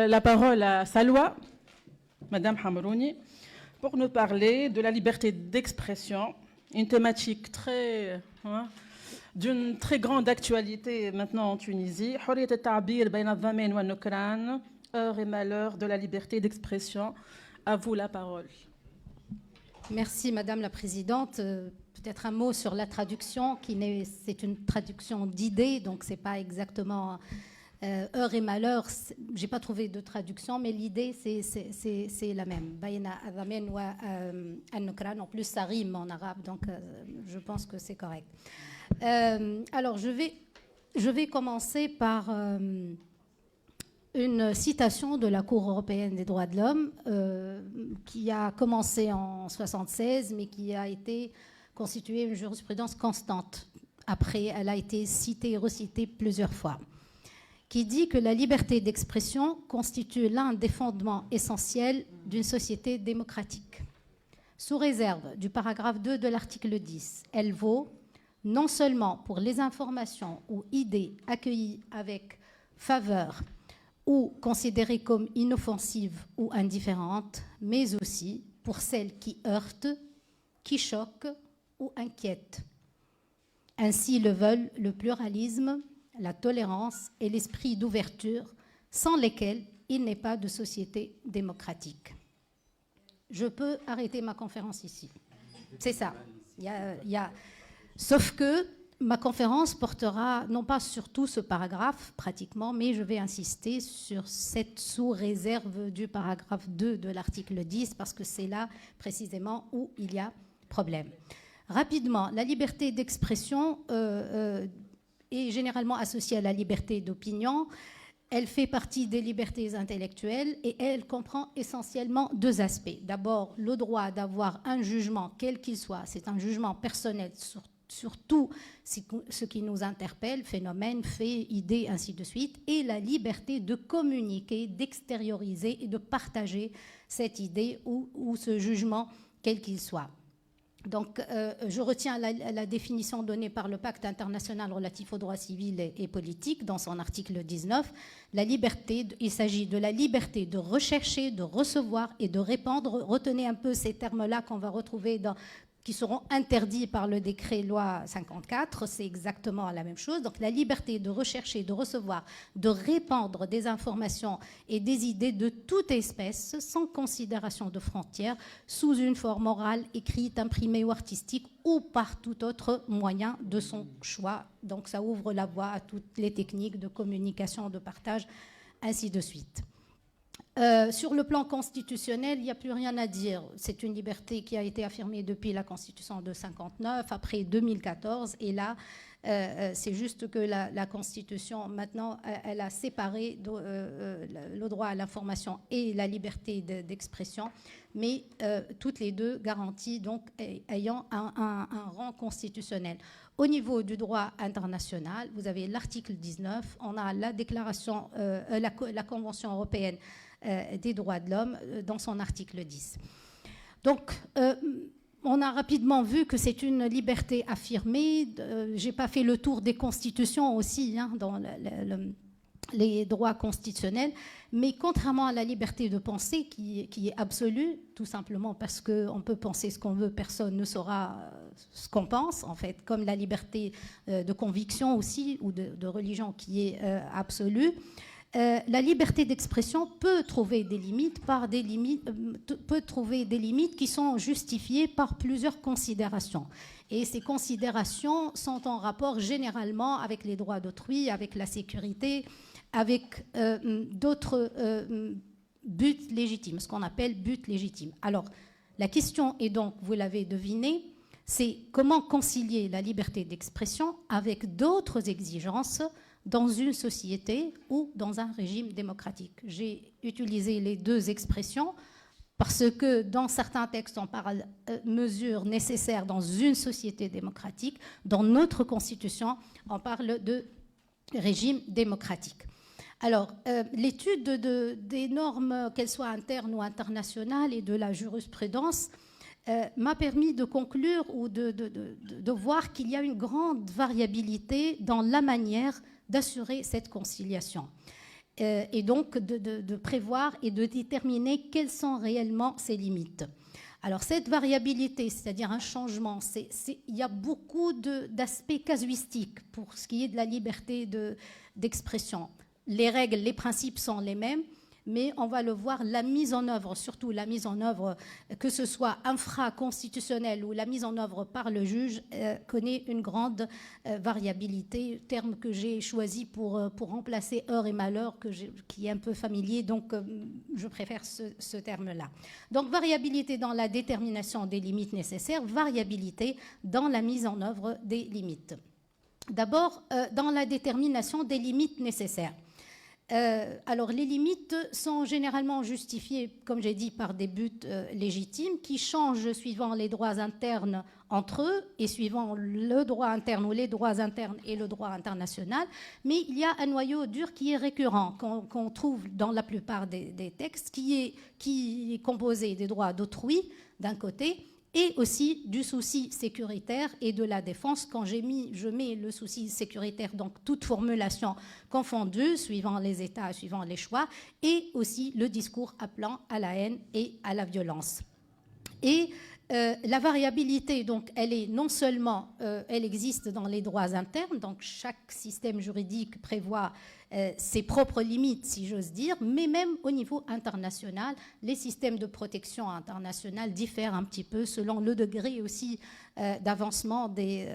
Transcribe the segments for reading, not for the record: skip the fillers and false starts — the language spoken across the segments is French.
La parole à Salwa, Madame Hamrouni, pour nous parler de la liberté d'expression, une thématique d'une très grande actualité maintenant en Tunisie. حرية التعبير بين الضمين والنكران, heure et malheur de la liberté d'expression. À vous la parole. Merci Madame la Présidente. Peut-être un mot sur la traduction, c'est une traduction d'idées, donc c'est pas exactement heure et malheur. J'ai pas trouvé de traduction, mais l'idée c'est la même. En plus ça rime en arabe, donc je pense que c'est correct. Alors je vais commencer par une citation de la Cour européenne des droits de l'homme qui a commencé en 1976, mais qui a été constituée une jurisprudence constante. Après, elle a été citée et recitée plusieurs fois, qui dit que la liberté d'expression constitue l'un des fondements essentiels d'une société démocratique. Sous réserve du paragraphe 2 de l'article 10, elle vaut non seulement pour les informations ou idées accueillies avec faveur ou considérées comme inoffensives ou indifférentes, mais aussi pour celles qui heurtent, qui choquent ou inquiètent. Ainsi le veulent le pluralisme, la tolérance et l'esprit d'ouverture, sans lesquels il n'est pas de société démocratique. Je peux arrêter ma conférence ici. C'est ça. Sauf que ma conférence portera non pas sur tout ce paragraphe pratiquement, mais je vais insister sur cette sous-réserve du paragraphe 2 de l'article 10 parce que c'est là précisément où il y a problème. Rapidement, la liberté d'expression est généralement associée à la liberté d'opinion. Elle fait partie des libertés intellectuelles et elle comprend essentiellement deux aspects. D'abord, le droit d'avoir un jugement, quel qu'il soit, c'est un jugement personnel sur tout ce qui nous interpelle, phénomènes, faits, idées, ainsi de suite, et la liberté de communiquer, d'extérioriser et de partager cette idée ou ce jugement, quel qu'il soit. Donc, je retiens la définition donnée par le Pacte international relatif aux droits civils et politiques dans son article 19. Il s'agit de la liberté de rechercher, de recevoir et de répandre. Retenez un peu ces termes-là qu'on va retrouver qui seront interdits par le décret loi 54, c'est exactement la même chose. Donc la liberté de rechercher, de recevoir, de répandre des informations et des idées de toute espèce, sans considération de frontières, sous une forme orale, écrite, imprimée ou artistique, ou par tout autre moyen de son choix. Donc ça ouvre la voie à toutes les techniques de communication, de partage, ainsi de suite. Sur le plan constitutionnel, il n'y a plus rien à dire. C'est une liberté qui a été affirmée depuis la Constitution de 1959, après 2014. Et là, c'est juste que la Constitution, maintenant, elle a séparé le droit à l'information et la liberté d'expression, mais toutes les deux garanties, donc, ayant un rang constitutionnel. Au niveau du droit international, vous avez l'article 19, on a la déclaration, la Convention européenne des droits de l'homme dans son article 10. Donc, on a rapidement vu que c'est une liberté affirmée. J'ai pas fait le tour des constitutions aussi, dans les droits constitutionnels, mais contrairement à la liberté de penser qui est absolue, tout simplement parce qu'on peut penser ce qu'on veut, personne ne saura ce qu'on pense, en fait, comme la liberté de conviction aussi, ou de religion qui est absolue. La liberté d'expression peut trouver des limites qui sont justifiées par plusieurs considérations. Et ces considérations sont en rapport généralement avec les droits d'autrui, avec la sécurité, avec d'autres buts légitimes, ce qu'on appelle buts légitimes. Alors, la question est donc, vous l'avez deviné, c'est comment concilier la liberté d'expression avec d'autres exigences dans une société ou dans un régime démocratique. J'ai utilisé les deux expressions parce que dans certains textes, on parle mesures nécessaires dans une société démocratique. Dans notre Constitution, on parle de régime démocratique. Alors, l'étude des normes, qu'elles soient internes ou internationales, et de la jurisprudence, m'a permis de conclure ou de voir qu'il y a une grande variabilité dans la manière d'assurer cette conciliation. et donc de prévoir et de déterminer quelles sont réellement ces limites. Alors cette variabilité, c'est-à-dire un changement, il y a beaucoup d'aspects casuistiques pour ce qui est de la liberté d'expression. Les règles, les principes sont les mêmes, mais on va le voir, la mise en œuvre, surtout la mise en œuvre, que ce soit infraconstitutionnelle ou la mise en œuvre par le juge, connaît une grande variabilité, terme que j'ai choisi pour remplacer heure et malheur, qui est un peu familier, donc je préfère ce terme-là. Donc variabilité dans la détermination des limites nécessaires, variabilité dans la mise en œuvre des limites. D'abord, dans la détermination des limites nécessaires. Alors, les limites sont généralement justifiées, comme j'ai dit, par des buts légitimes qui changent suivant les droits internes entre eux et suivant le droit interne ou les droits internes et le droit international. Mais il y a un noyau dur qui est récurrent, qu'on trouve dans la plupart des textes, qui est composé des droits d'autrui, d'un côté, et aussi du souci sécuritaire et de la défense. Quand je mets le souci sécuritaire, donc toute formulation confondue, suivant les États, suivant les choix, et aussi le discours appelant à la haine et à la violence. Et la variabilité, donc, elle est non seulement, elle existe dans les droits internes, donc chaque système juridique prévoit ses propres limites, si j'ose dire, mais même au niveau international, les systèmes de protection internationale diffèrent un petit peu selon le degré aussi d'avancement des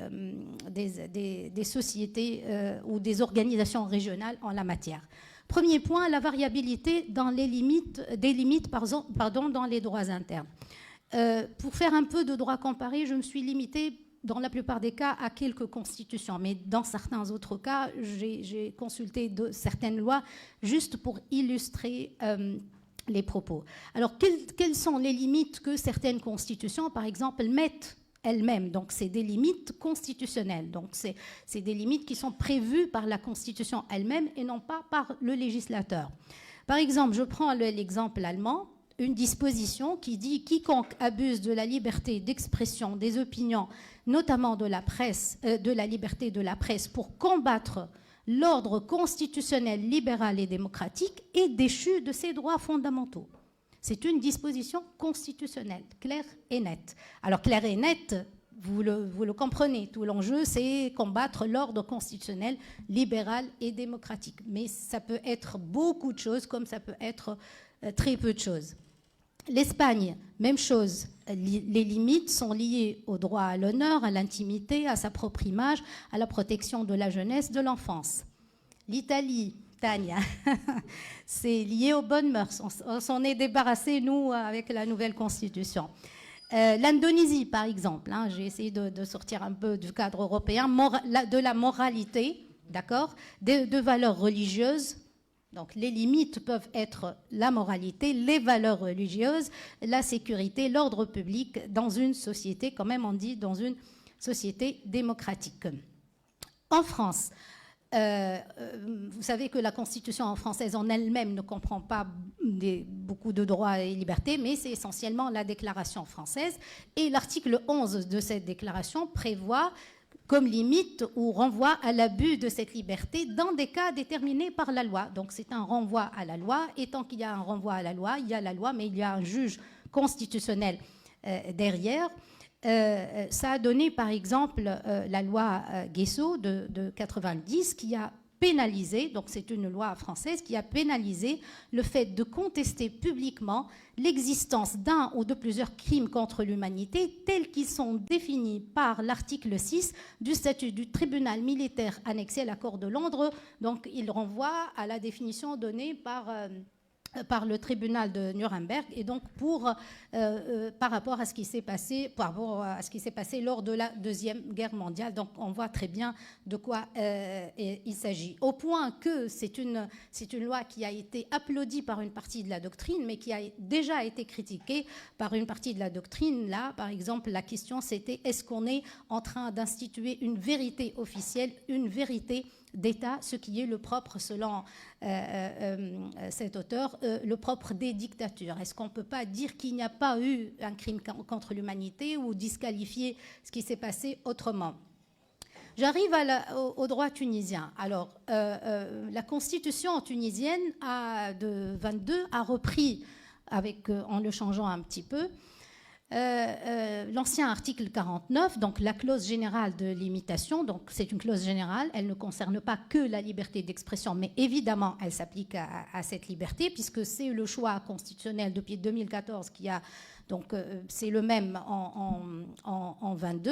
sociétés ou des organisations régionales en la matière. Premier point, la variabilité dans des limites dans les droits internes. Pour faire un peu de droit comparé, je me suis limitée dans la plupart des cas à quelques constitutions, mais dans certains autres cas, j'ai consulté certaines lois juste pour illustrer les propos. Alors, quelles sont les limites que certaines constitutions, par exemple, mettent elles-mêmes? Donc, c'est des limites constitutionnelles. Donc, c'est des limites qui sont prévues par la Constitution elle-même et non pas par le législateur. Par exemple, je prends l'exemple allemand. Une disposition qui dit « Quiconque abuse de la liberté d'expression, des opinions, notamment de la presse, de la liberté de la presse, pour combattre l'ordre constitutionnel, libéral et démocratique, est déchu de ses droits fondamentaux. » C'est une disposition constitutionnelle, claire et nette. Alors, claire et nette, vous le comprenez, tout l'enjeu, c'est combattre l'ordre constitutionnel, libéral et démocratique. Mais ça peut être beaucoup de choses, comme ça peut être très peu de choses. L'Espagne, même chose. Les limites sont liées au droit à l'honneur, à l'intimité, à sa propre image, à la protection de la jeunesse, de l'enfance. L'Italie, Tania, c'est lié aux bonnes mœurs. On s'en est débarrassé, nous, avec la nouvelle constitution. L'Indonésie, par exemple, j'ai essayé de sortir un peu du cadre européen, de la moralité, d'accord, de valeurs religieuses. Donc les limites peuvent être la moralité, les valeurs religieuses, la sécurité, l'ordre public dans une société, quand même on dit, dans une société démocratique. En France, vous savez que la Constitution française en elle-même ne comprend pas beaucoup de droits et libertés, mais c'est essentiellement la Déclaration française. Et l'article 11 de cette déclaration prévoit comme limite ou renvoi à l'abus de cette liberté dans des cas déterminés par la loi. Donc c'est un renvoi à la loi, et tant qu'il y a un renvoi à la loi, il y a la loi, mais il y a un juge constitutionnel derrière. Ça a donné par exemple la loi Guesso de 90 qui a pénalisé, donc c'est une loi française qui a pénalisé le fait de contester publiquement l'existence d'un ou de plusieurs crimes contre l'humanité tels qu'ils sont définis par l'article 6 du statut du tribunal militaire annexé à l'accord de Londres. Donc il renvoie à la définition donnée par le tribunal de Nuremberg, et donc par rapport à ce qui s'est passé, lors de la Deuxième Guerre mondiale. Donc on voit très bien de quoi il s'agit. Au point que c'est une loi qui a été applaudie par une partie de la doctrine, mais qui a déjà été critiquée par une partie de la doctrine. Là, par exemple, la question c'était: est-ce qu'on est en train d'instituer une vérité officielle, une vérité d'État, ce qui est le propre, selon cet auteur, le propre des dictatures? Est-ce qu'on ne peut pas dire qu'il n'y a pas eu un crime contre l'humanité ou disqualifier ce qui s'est passé autrement? J'arrive au droit tunisien. Alors, la constitution tunisienne de 22 a repris, en le changeant un petit peu, l'ancien article 49, donc la clause générale de limitation. Donc, c'est une clause générale, elle ne concerne pas que la liberté d'expression, mais évidemment, elle s'applique à cette liberté, puisque c'est le choix constitutionnel depuis 2014 qui a... Donc, c'est le même en 22.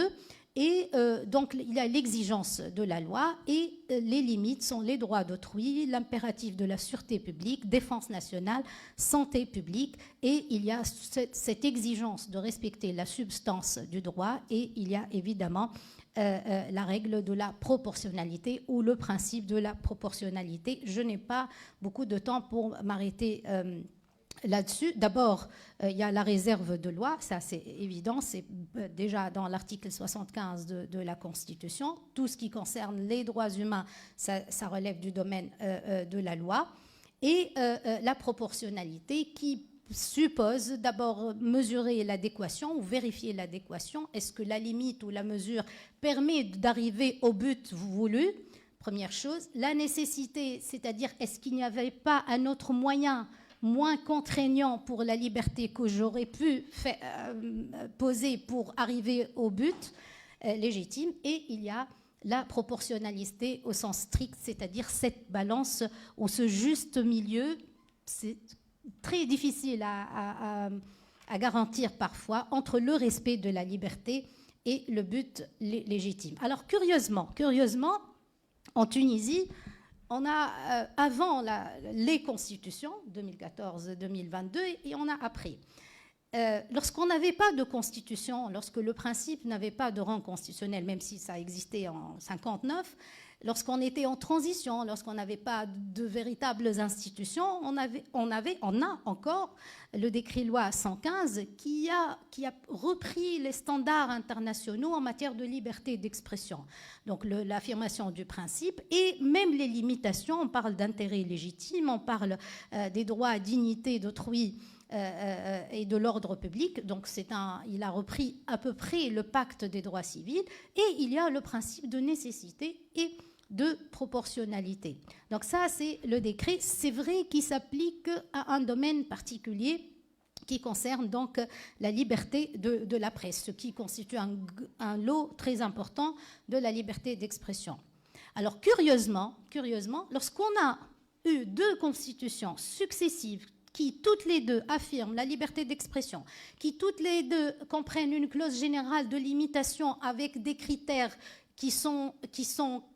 Et donc, il y a l'exigence de la loi et les limites sont les droits d'autrui, l'impératif de la sûreté publique, défense nationale, santé publique. Et il y a cette exigence de respecter la substance du droit et il y a évidemment la règle de la proportionnalité ou le principe de la proportionnalité. Je n'ai pas beaucoup de temps pour m'arrêter là-dessus. D'abord, il y a la réserve de loi, ça c'est évident, c'est déjà dans l'article 75 de la Constitution. Tout ce qui concerne les droits humains, ça relève du domaine de la loi. Et la proportionnalité qui suppose d'abord mesurer l'adéquation ou vérifier l'adéquation. Est-ce que la limite ou la mesure permet d'arriver au but voulu? Première chose. La nécessité, c'est-à-dire est-ce qu'il n'y avait pas un autre moyen moins contraignant pour la liberté que j'aurais pu poser pour arriver au but légitime. Et il y a la proportionnalité au sens strict, c'est-à-dire cette balance ou ce juste milieu. C'est très difficile à garantir parfois entre le respect de la liberté et le but légitime. Alors curieusement, en Tunisie, on a avant les constitutions, 2014-2022, et on a après. Lorsqu'on n'avait pas de constitution, lorsque le principe n'avait pas de rang constitutionnel, même si ça existait en 1959, lorsqu'on était en transition, lorsqu'on n'avait pas de véritables institutions, on a encore le décret-loi 115 qui a repris les standards internationaux en matière de liberté d'expression. Donc l'affirmation du principe et même les limitations, on parle d'intérêt légitime, on parle des droits à dignité d'autrui et de l'ordre public. Donc il a repris à peu près le pacte des droits civils et il y a le principe de nécessité et de proportionnalité. Donc ça, c'est le décret. C'est vrai qu'il s'applique à un domaine particulier qui concerne donc la liberté de la presse, ce qui constitue un lot très important de la liberté d'expression. Alors curieusement, lorsqu'on a eu deux constitutions successives qui toutes les deux affirment la liberté d'expression, qui toutes les deux comprennent une clause générale de limitation avec des critères qui sont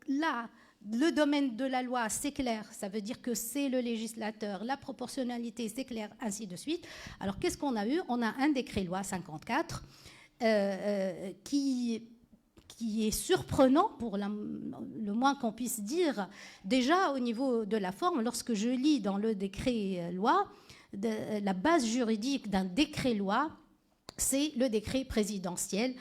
là, le domaine de la loi, c'est clair, ça veut dire que c'est le législateur, la proportionnalité, c'est clair, ainsi de suite. Alors, qu'est-ce qu'on a eu? On a un décret-loi 54 qui est surprenant, pour le moins qu'on puisse dire, déjà au niveau de la forme, lorsque je lis dans le décret-loi, la base juridique d'un décret-loi, c'est le décret présidentiel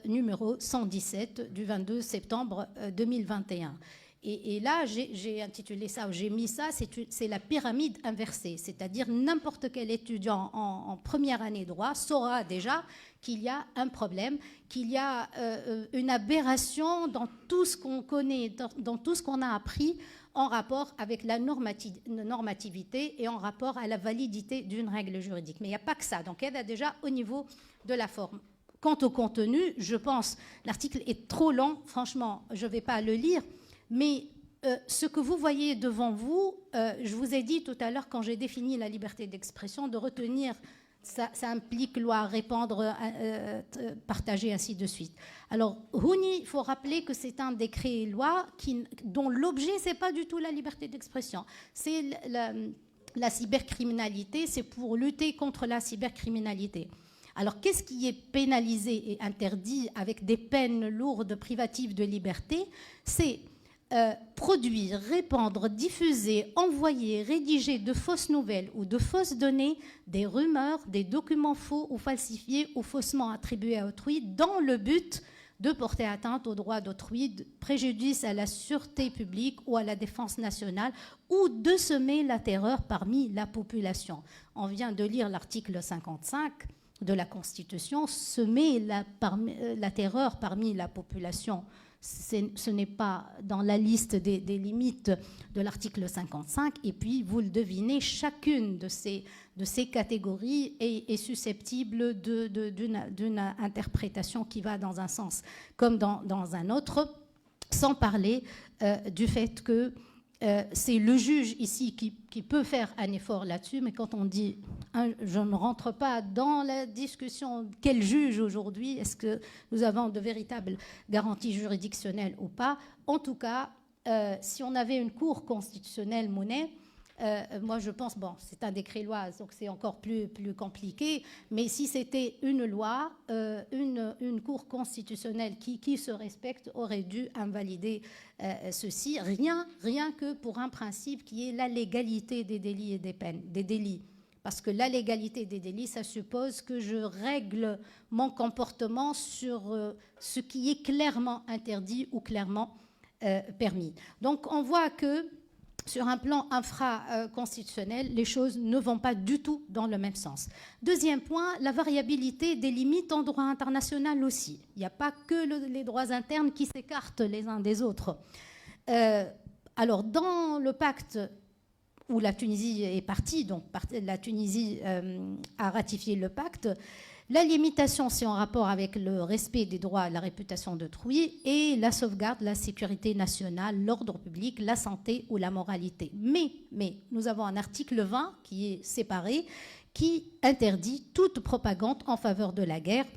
numéro 117 du 22 septembre 2021. Et là, j'ai intitulé ça, ou j'ai mis ça, c'est la pyramide inversée. C'est-à-dire n'importe quel étudiant en première année droit saura déjà qu'il y a un problème, qu'il y a une aberration dans tout ce qu'on connaît, dans tout ce qu'on a appris en rapport avec la normativité et en rapport à la validité d'une règle juridique. Mais il n'y a pas que ça. Donc, elle a déjà au niveau de la forme. Quant au contenu, je pense, l'article est trop long, franchement, je ne vais pas le lire, mais ce que vous voyez devant vous, je vous ai dit tout à l'heure quand j'ai défini la liberté d'expression, de retenir, ça implique loi, répandre, partager, ainsi de suite. Alors, Houni, il faut rappeler que c'est un décret-loi dont l'objet, ce n'est pas du tout la liberté d'expression, c'est la cybercriminalité, c'est pour lutter contre la cybercriminalité. Alors, qu'est-ce qui est pénalisé et interdit avec des peines lourdes privatives de liberté? C'est produire, répandre, diffuser, envoyer, rédiger de fausses nouvelles ou de fausses données, des rumeurs, des documents faux ou falsifiés ou faussement attribués à autrui dans le but de porter atteinte aux droits d'autrui, de préjudice à la sûreté publique ou à la défense nationale ou de semer la terreur parmi la population. On vient de lire l'article 55 de la Constitution, semer la terreur parmi la population. ce n'est pas dans la liste des limites de l'article 55. Et puis, vous le devinez, chacune de ces catégories est susceptible d'une interprétation qui va dans un sens comme dans un autre, sans parler du fait que c'est le juge ici qui peut faire un effort là-dessus, mais quand on dit je ne rentre pas dans la discussion quel juge aujourd'hui, est-ce que nous avons de véritables garanties juridictionnelles ou pas, en tout cas, si on avait une cour constitutionnelle monnaie, moi je pense, bon, c'est un décret-loi, donc c'est encore plus compliqué, mais si c'était une loi, une cour constitutionnelle qui se respecte aurait dû invalider ceci, rien que pour un principe qui est la légalité des délits et des peines, des délits. Parce que la légalité des délits, ça suppose que je règle mon comportement sur ce qui est clairement interdit ou clairement permis. Donc on voit que sur un plan infra-constitutionnel, les choses ne vont pas du tout dans le même sens. Deuxième point, la variabilité des limites en droit international aussi. Il n'y a pas que les droits internes qui s'écartent les uns des autres. Alors, dans le pacte où la Tunisie est partie, donc la Tunisie a ratifié le pacte, la limitation, c'est en rapport avec le respect des droits à la réputation d'autrui et la sauvegarde, la sécurité nationale, l'ordre public, la santé ou la moralité. Mais nous avons un article 20 qui est séparé, qui interdit toute propagande en faveur de la guerre,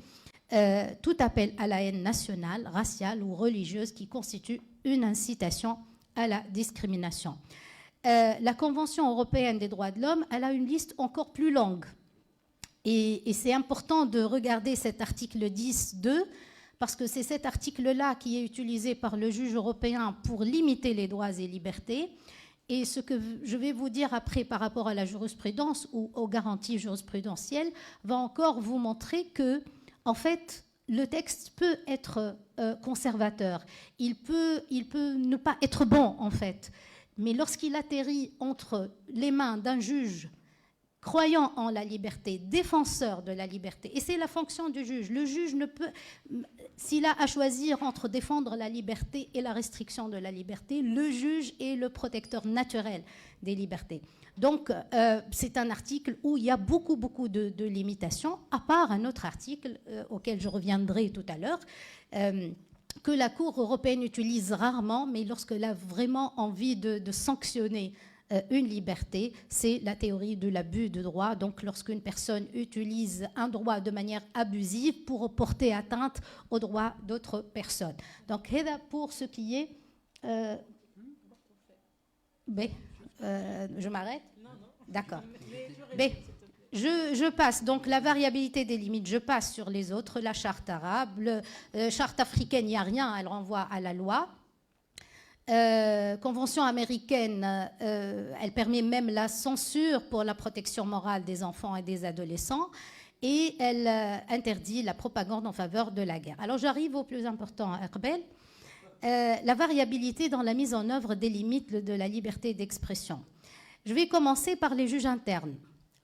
tout appel à la haine nationale, raciale ou religieuse qui constitue une incitation à la discrimination. La Convention européenne des droits de l'homme, elle a une liste encore plus longue. Et c'est important de regarder cet article 10.2 parce que c'est cet article-là qui est utilisé par le juge européen pour limiter les droits et libertés. Et ce que je vais vous dire après par rapport à la jurisprudence ou aux garanties jurisprudentielles va encore vous montrer que, en fait, le texte peut être conservateur. Il peut ne pas être bon, en fait. Mais lorsqu'il atterrit entre les mains d'un juge croyant en la liberté, défenseur de la liberté. Et c'est la fonction du juge. Le juge ne peut, s'il a à choisir entre défendre la liberté et la restriction de la liberté, le juge est le protecteur naturel des libertés. Donc, c'est un article où il y a beaucoup de limitations, à part un autre article auquel je reviendrai tout à l'heure, que la Cour européenne utilise rarement, mais lorsqu'elle a vraiment envie de sanctionner une liberté, c'est la théorie de l'abus de droit. Donc, lorsqu'une personne utilise un droit de manière abusive pour porter atteinte aux droits d'autres personnes. Donc, pour ce qui est... je m'arrête? D'accord. Je passe. Donc, la variabilité des limites, je passe sur les autres. La charte arabe, charte africaine, il n'y a rien, elle renvoie à la loi. Convention américaine, elle permet même la censure pour la protection morale des enfants et des adolescents et elle interdit la propagande en faveur de la guerre. Alors j'arrive au plus important, Erbel, la variabilité dans la mise en œuvre des limites de la liberté d'expression. Je vais commencer par les juges internes.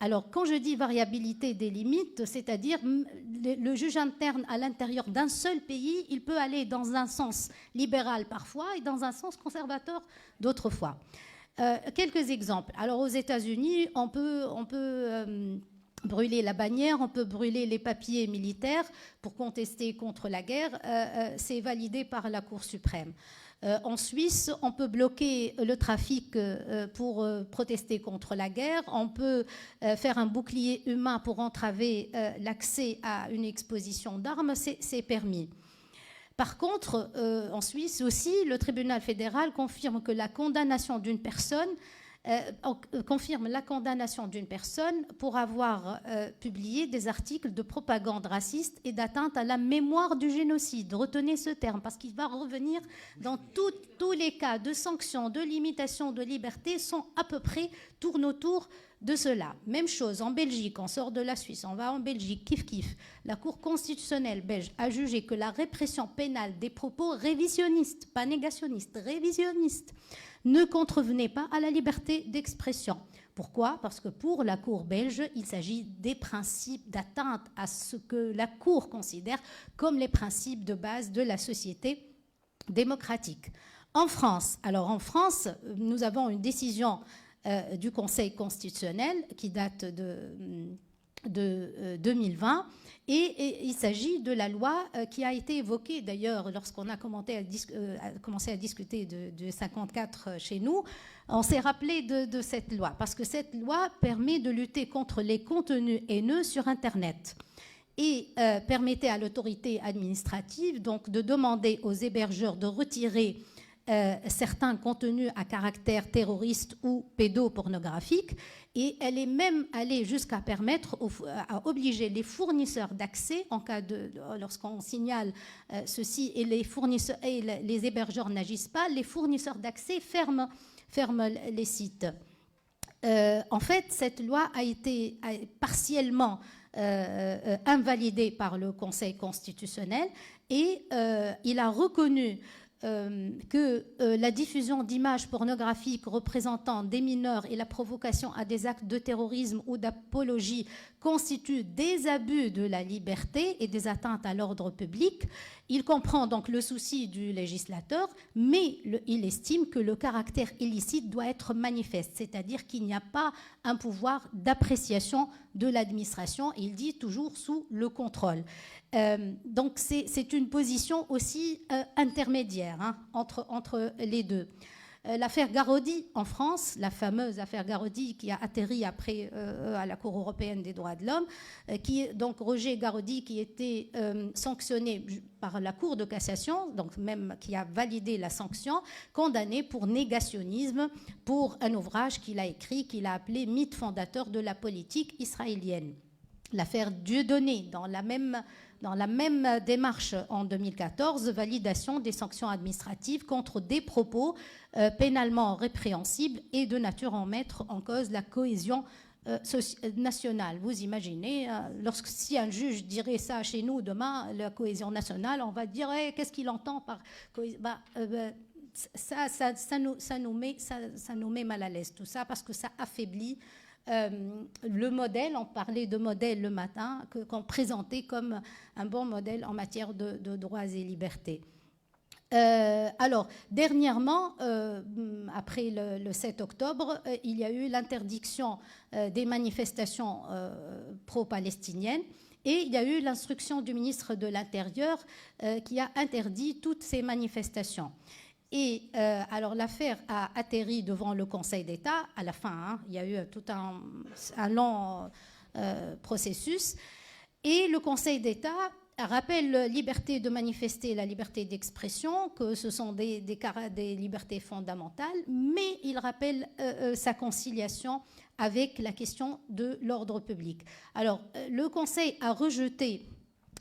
Alors, quand je dis variabilité des limites, c'est-à-dire le juge interne à l'intérieur d'un seul pays, il peut aller dans un sens libéral parfois et dans un sens conservateur d'autres fois. Quelques exemples. Alors, aux États-Unis, on peut brûler la bannière, on peut brûler les papiers militaires pour contester contre la guerre. C'est validé par la Cour suprême. En Suisse, on peut bloquer le trafic pour protester contre la guerre. On peut faire un bouclier humain pour entraver l'accès à une exposition d'armes. C'est permis. Par contre, en Suisse aussi, le tribunal fédéral confirme que la condamnation d'une personne pour avoir publié des articles de propagande raciste et d'atteinte à la mémoire du génocide. Retenez ce terme, parce qu'il va revenir dans tous les cas de sanctions, de limitations de liberté, tournent autour de cela. Même chose en Belgique, on sort de la Suisse, on va en Belgique, kiff. La Cour constitutionnelle belge a jugé que la répression pénale des propos révisionnistes, pas négationnistes, révisionnistes, ne contrevenait pas à la liberté d'expression. Pourquoi? Parce que pour la Cour belge, il s'agit des principes d'atteinte à ce que la Cour considère comme les principes de base de la société démocratique. En France, nous avons une décision du Conseil constitutionnel qui date de 2020 et il s'agit de la loi qui a été évoquée d'ailleurs lorsqu'on a commencé à discuter de 54 chez nous. On s'est rappelé de cette loi parce que cette loi permet de lutter contre les contenus haineux sur Internet et permettait à l'autorité administrative donc de demander aux hébergeurs de retirer certains contenus à caractère terroriste ou pédopornographique, et elle est même allée jusqu'à permettre à obliger les fournisseurs d'accès en cas lorsqu'on signale ceci et les fournisseurs et les hébergeurs n'agissent pas, les fournisseurs d'accès ferment les sites. En fait, cette loi a été partiellement invalidée par le Conseil constitutionnel et il a reconnu que la diffusion d'images pornographiques représentant des mineurs et la provocation à des actes de terrorisme ou d'apologie constituent des abus de la liberté et des atteintes à l'ordre public. Il comprend donc le souci du législateur, mais il estime que le caractère illicite doit être manifeste, c'est-à-dire qu'il n'y a pas un pouvoir d'appréciation de l'administration, il dit toujours sous le contrôle. Donc c'est une position aussi intermédiaire entre les deux. L'affaire Garodi en France, la fameuse affaire Garodi qui a atterri après à la Cour européenne des droits de l'homme, donc Roger Garodi qui était sanctionné par la Cour de cassation, donc même qui a validé la sanction, condamné pour négationnisme pour un ouvrage qu'il a écrit, qu'il a appelé « Mythe fondateur de la politique israélienne ». L'affaire Dieudonné, dans la même démarche en 2014, validation des sanctions administratives contre des propos pénalement répréhensibles et de nature à mettre en cause la cohésion nationale. Vous imaginez, si un juge dirait ça chez nous demain, la cohésion nationale, on va dire qu'est-ce qu'il entend par cohésion ça nous met mal à l'aise tout ça parce que ça affaiblit le modèle. On parlait de modèle le matin qu'on présentait comme un bon modèle en matière de droits et libertés. Alors, dernièrement, après le 7 octobre, il y a eu l'interdiction des manifestations pro-palestiniennes et il y a eu l'instruction du ministre de l'Intérieur qui a interdit toutes ces manifestations. Et alors l'affaire a atterri devant le Conseil d'État à la fin. Il y a eu tout un long processus. Et le Conseil d'État rappelle la liberté de manifester et la liberté d'expression, que ce sont des libertés fondamentales, mais il rappelle sa conciliation avec la question de l'ordre public. Alors, le Conseil a rejeté,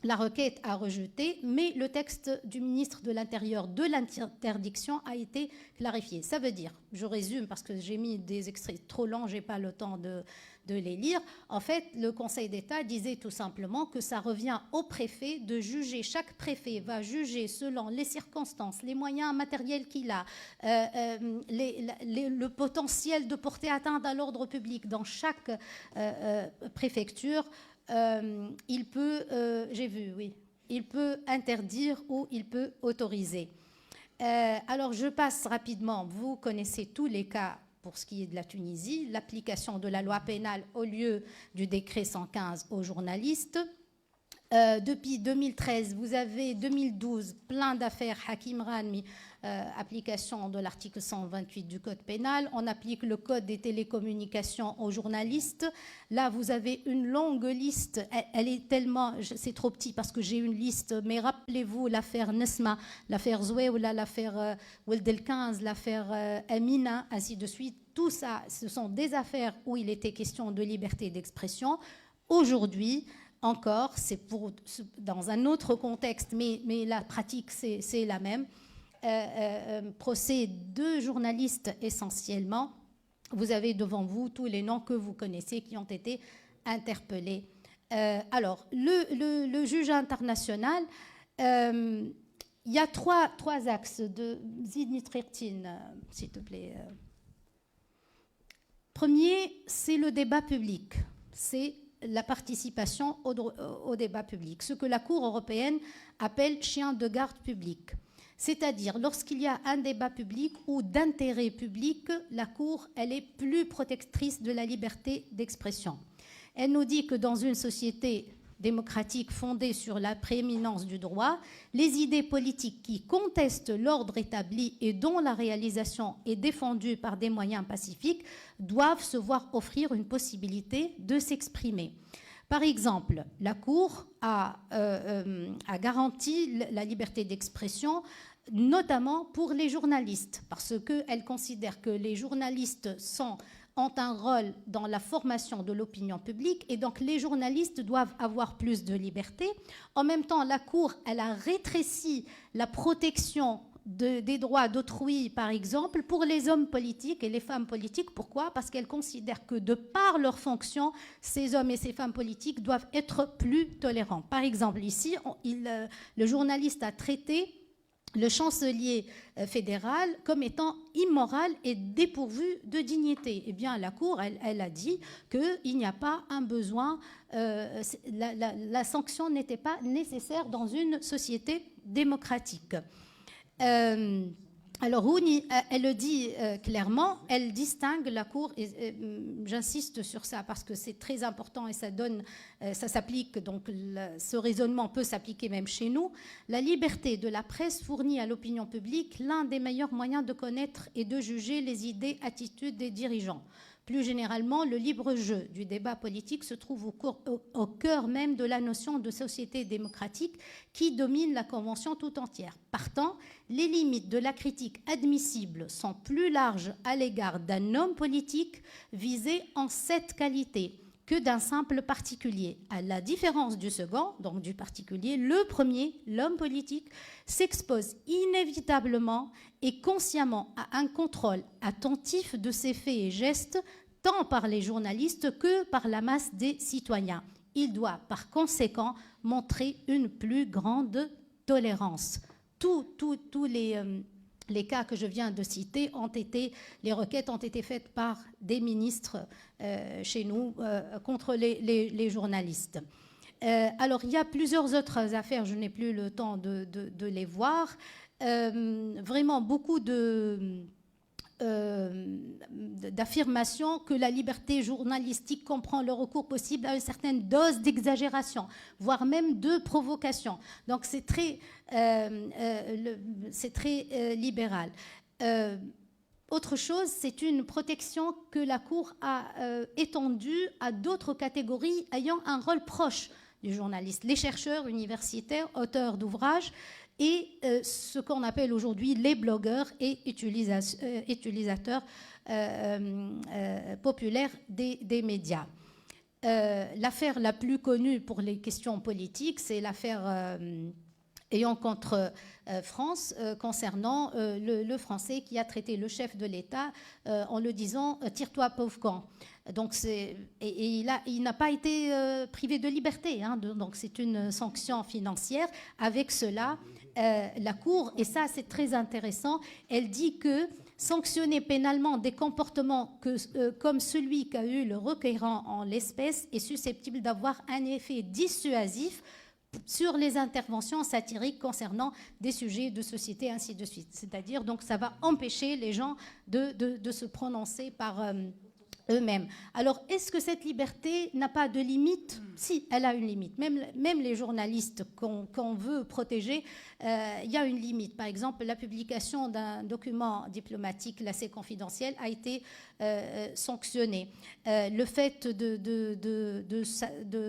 la requête a rejeté, mais le texte du ministre de l'Intérieur de l'interdiction a été clarifié. Ça veut dire, je résume parce que j'ai mis des extraits trop longs, je n'ai pas le temps de les lire. En fait, le Conseil d'État disait tout simplement que ça revient au préfet de juger. Chaque préfet va juger selon les circonstances, les moyens matériels qu'il a, le potentiel de porter atteinte à l'ordre public dans chaque préfecture. Il peut, j'ai vu, oui, il peut interdire ou il peut autoriser. Alors, je passe rapidement. Vous connaissez tous les cas pour ce qui est de la Tunisie, l'application de la loi pénale au lieu du décret 115 aux journalistes. Depuis 2013, vous avez 2012, plein d'affaires Hakim Ranmi, application de l'article 128 du Code pénal. On applique le Code des télécommunications aux journalistes. Là, vous avez une longue liste. Elle est tellement... C'est trop petit parce que j'ai une liste. Mais rappelez-vous l'affaire Nesma, l'affaire Zouéoula, l'affaire Weldel 15, l'affaire Amina, ainsi de suite. Tout ça, ce sont des affaires où il était question de liberté d'expression. Aujourd'hui, encore, c'est dans un autre contexte, mais la pratique, c'est la même. Procès de journalistes essentiellement. Vous avez devant vous tous les noms que vous connaissez qui ont été interpellés. Alors, le juge international, il y a trois axes de Zidnitrertin, s'il te plaît. Premier, c'est le débat public. C'est la participation au débat public, ce que la Cour européenne appelle chien de garde public. C'est-à-dire, lorsqu'il y a un débat public ou d'intérêt public, la Cour, elle est plus protectrice de la liberté d'expression. Elle nous dit que dans une société démocratique fondée sur la prééminence du droit, les idées politiques qui contestent l'ordre établi et dont la réalisation est défendue par des moyens pacifiques doivent se voir offrir une possibilité de s'exprimer. Par exemple, la Cour a garanti la liberté d'expression, notamment pour les journalistes, parce qu'elle considère que les journalistes ont un rôle dans la formation de l'opinion publique et donc les journalistes doivent avoir plus de liberté. En même temps, la Cour, elle a rétréci la protection des droits d'autrui, par exemple, pour les hommes politiques et les femmes politiques. Pourquoi ? Parce qu'elle considère que de par leur fonction, ces hommes et ces femmes politiques doivent être plus tolérants. Par exemple, ici, le journaliste a traité le chancelier fédéral comme étant immoral et dépourvu de dignité. Eh bien, la Cour, elle a dit qu'il n'y a pas un besoin, la sanction n'était pas nécessaire dans une société démocratique. Alors, elle le dit clairement, elle distingue la Cour, et j'insiste sur ça parce que c'est très important et ça s'applique, donc ce raisonnement peut s'appliquer même chez nous. La liberté de la presse fournit à l'opinion publique l'un des meilleurs moyens de connaître et de juger les idées, attitudes des dirigeants. Plus généralement, le libre jeu du débat politique se trouve au cœur même de la notion de société démocratique qui domine la Convention tout entière. Partant, les limites de la critique admissible sont plus larges à l'égard d'un homme politique visé en cette qualité que d'un simple particulier. À la différence du second, donc du particulier, le premier, l'homme politique, s'expose inévitablement et consciemment à un contrôle attentif de ses faits et gestes, tant par les journalistes que par la masse des citoyens. Il doit par conséquent montrer une plus grande tolérance. Tous les cas que je viens de citer les requêtes ont été faites par des ministres chez nous contre les journalistes. Alors, il y a plusieurs autres affaires, je n'ai plus le temps de les voir. Vraiment beaucoup d'affirmations que la liberté journalistique comprend le recours possible à une certaine dose d'exagération, voire même de provocation. Donc c'est très libéral. Autre chose, c'est une protection que la Cour a étendue à d'autres catégories ayant un rôle proche du journaliste, les chercheurs universitaires, auteurs d'ouvrages, et ce qu'on appelle aujourd'hui les blogueurs et utilisateurs populaires des médias. L'affaire la plus connue pour les questions politiques, c'est l'affaire ayant contre France concernant le Français qui a traité le chef de l'État en le disant « tire-toi pauvre con ». Donc il n'a pas été privé de liberté, hein, donc c'est une sanction financière. Avec cela, la Cour, et ça c'est très intéressant, elle dit que sanctionner pénalement des comportements comme celui qu'a eu le requérant en l'espèce est susceptible d'avoir un effet dissuasif sur les interventions satiriques concernant des sujets de société, ainsi de suite. C'est-à-dire, donc, ça va empêcher les gens de se prononcer par eux-mêmes. Alors, est-ce que cette liberté n'a pas de limite ? Si, elle a une limite. Même les journalistes qu'on veut protéger, il y a une limite. Par exemple, la publication d'un document diplomatique classé confidentiel a été sanctionnée. Le fait de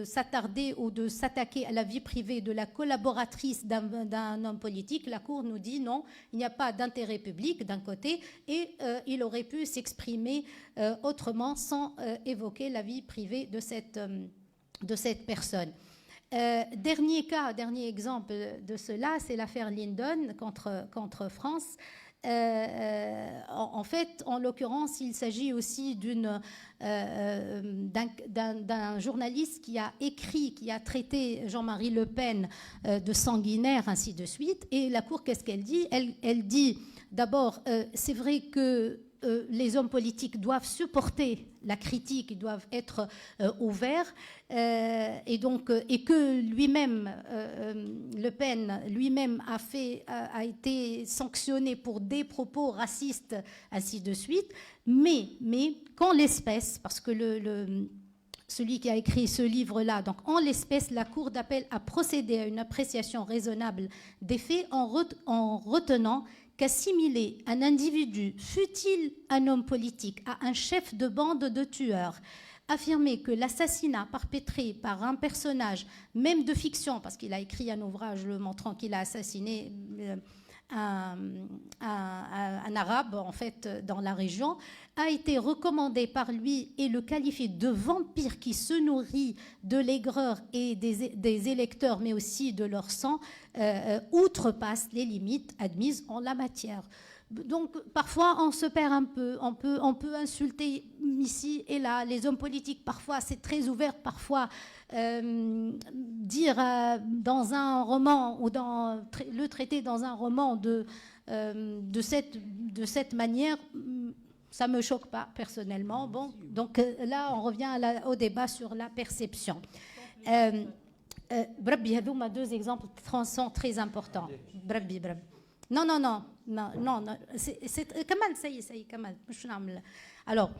s'attarder ou de s'attaquer à la vie privée de la collaboratrice d'un homme politique, la Cour nous dit non, il n'y a pas d'intérêt public d'un côté, et il aurait pu s'exprimer autrement sans évoquer la vie privée de cette personne. Dernier exemple de cela, c'est l'affaire Lyndon contre France. En fait, en l'occurrence, il s'agit aussi d'un journaliste qui a écrit, qui a traité Jean-Marie Le Pen de sanguinaire, ainsi de suite. Et la Cour, qu'est-ce qu'elle dit ? Elle dit, d'abord, c'est vrai que les hommes politiques doivent supporter la critique, ils doivent être ouverts, et que lui-même, Le Pen lui-même a été sanctionné pour des propos racistes, ainsi de suite. Mais qu'en l'espèce, parce que celui qui a écrit ce livre-là, donc en l'espèce, la Cour d'appel a procédé à une appréciation raisonnable des faits en retenant qu'assimiler un individu, fût-il un homme politique, à un chef de bande de tueurs, affirmer que l'assassinat perpétré par un personnage, même de fiction, parce qu'il a écrit un ouvrage le montrant qu'il a assassiné un arabe, en fait, dans la région, a été recommandé par lui et le qualifié de vampire qui se nourrit de l'aigreur et des électeurs, mais aussi de leur sang, outrepasse les limites admises en la matière. Donc, parfois, on se perd un peu. On peut insulter ici et là. Les hommes politiques, parfois, c'est très ouvert. Parfois, dire dans un roman ou le traiter dans un roman de cette manière, ça ne me choque pas, personnellement. Bon, donc là, on revient au débat sur la perception. Brabbi, هذوما deux exemples sont très importants. Brabbi. Non. C'est Kamal, ça y est, Kamal. Alors,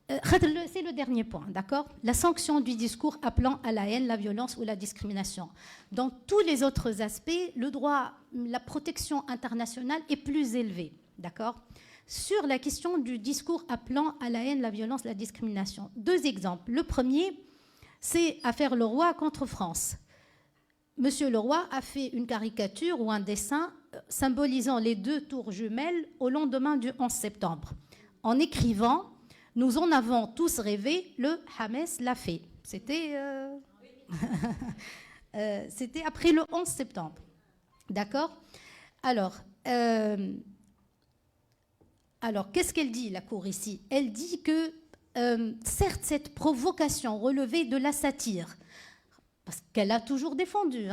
c'est le dernier point, d'accord? La sanction du discours appelant à la haine, la violence ou la discrimination. Dans tous les autres aspects, le droit, la protection internationale est plus élevée, d'accord? Sur la question du discours appelant à la haine, la violence, la discrimination. Deux exemples. Le premier, c'est Affaire Leroy contre France. Monsieur Leroy a fait une caricature ou un dessin symbolisant les deux tours jumelles au lendemain du 11 septembre. En écrivant, nous en avons tous rêvé, le Hamas l'a fait. C'était après le 11 septembre. D'accord ? Alors, qu'est-ce qu'elle dit, la Cour, ici ? Elle dit que, certes, cette provocation relevait de la satire, parce qu'elle a toujours défendu,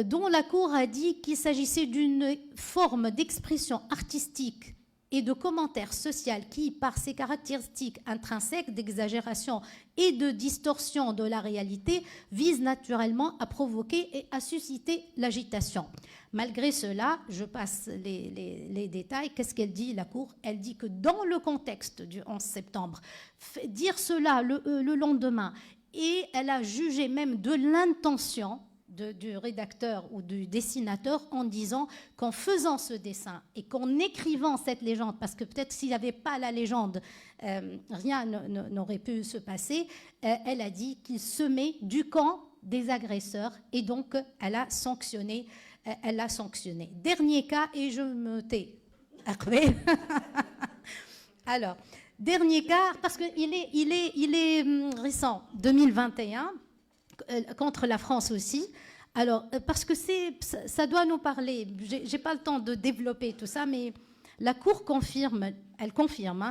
dont la Cour a dit qu'il s'agissait d'une forme d'expression artistique et de commentaire social qui, par ses caractéristiques intrinsèques d'exagération et de distorsion de la réalité, vise naturellement à provoquer et à susciter l'agitation. Malgré cela, je passe les détails. Qu'est-ce qu'elle dit, la Cour ? Elle dit que dans le contexte du 11 septembre, dire cela le lendemain, et elle a jugé même de l'intention du rédacteur ou du dessinateur en disant qu'en faisant ce dessin et qu'en écrivant cette légende, parce que peut-être s'il n'y avait pas la légende, rien n'aurait pu se passer, elle a dit qu'il semait du camp des agresseurs et donc elle a sanctionné. Dernier cas, et je me tais. Alors, dernier cas, parce qu'il est récent, 2021, contre la France aussi. Alors, parce que ça doit nous parler. J'ai pas le temps de développer tout ça, mais la Cour confirme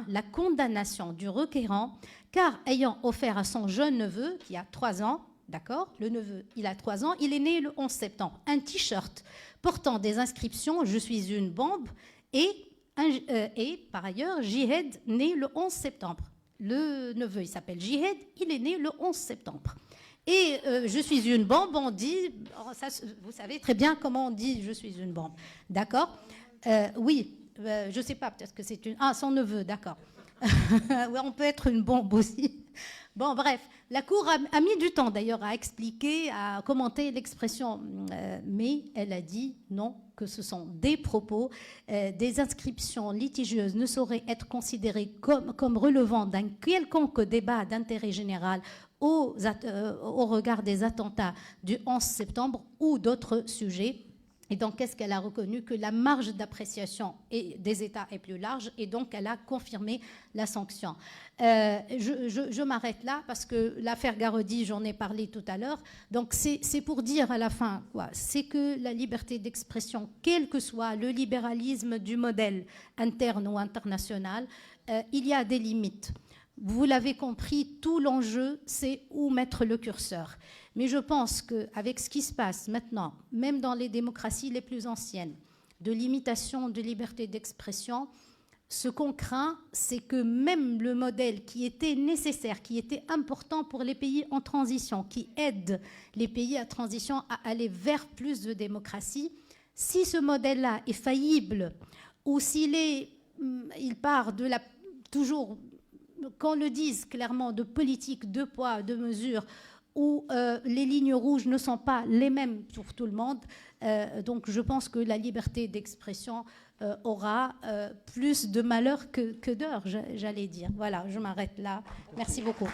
la condamnation du requérant, car ayant offert à son jeune neveu, qui a 3 ans, d'accord, le neveu, il a 3 ans, il est né le 11 septembre, un t-shirt portant des inscriptions « Je suis une bombe » et par ailleurs, Jihad, né le 11 septembre. Le neveu, il s'appelle Jihad, il est né le 11 septembre. Et je suis une bombe, on dit, vous savez très bien comment on dit je suis une bombe. D'accord ? Oui, je ne sais pas, peut-être que c'est une... Ah, son neveu, d'accord. Ouais, on peut être une bombe aussi. Bon, bref, la Cour a mis du temps d'ailleurs à expliquer, à commenter l'expression, mais elle a dit non, que ce sont des propos, des inscriptions litigieuses ne sauraient être considérées comme relevant d'un quelconque débat d'intérêt général au regard des attentats du 11 septembre ou d'autres sujets. Et donc, qu'est-ce qu'elle a reconnu ? Que la marge d'appréciation des États est plus large, et donc elle a confirmé la sanction. Je m'arrête là, parce que l'affaire Garodi, j'en ai parlé tout à l'heure. Donc, c'est pour dire à la fin, quoi, c'est que la liberté d'expression, quel que soit le libéralisme du modèle interne ou international, il y a des limites. Vous l'avez compris, tout l'enjeu, c'est où mettre le curseur. Mais je pense qu'avec ce qui se passe maintenant, même dans les démocraties les plus anciennes, de limitation de liberté d'expression, Ce qu'on craint, c'est que même le modèle qui était nécessaire, qui était important pour les pays en transition, qui aide les pays en transition à aller vers plus de démocratie, si ce modèle-là est faillible ou il part de toujours, qu'on le dise clairement, de politique, de poids, de mesure, où les lignes rouges ne sont pas les mêmes pour tout le monde. Donc je pense que la liberté d'expression aura plus de malheur que d'heure, j'allais dire. Voilà, je m'arrête là. Merci beaucoup.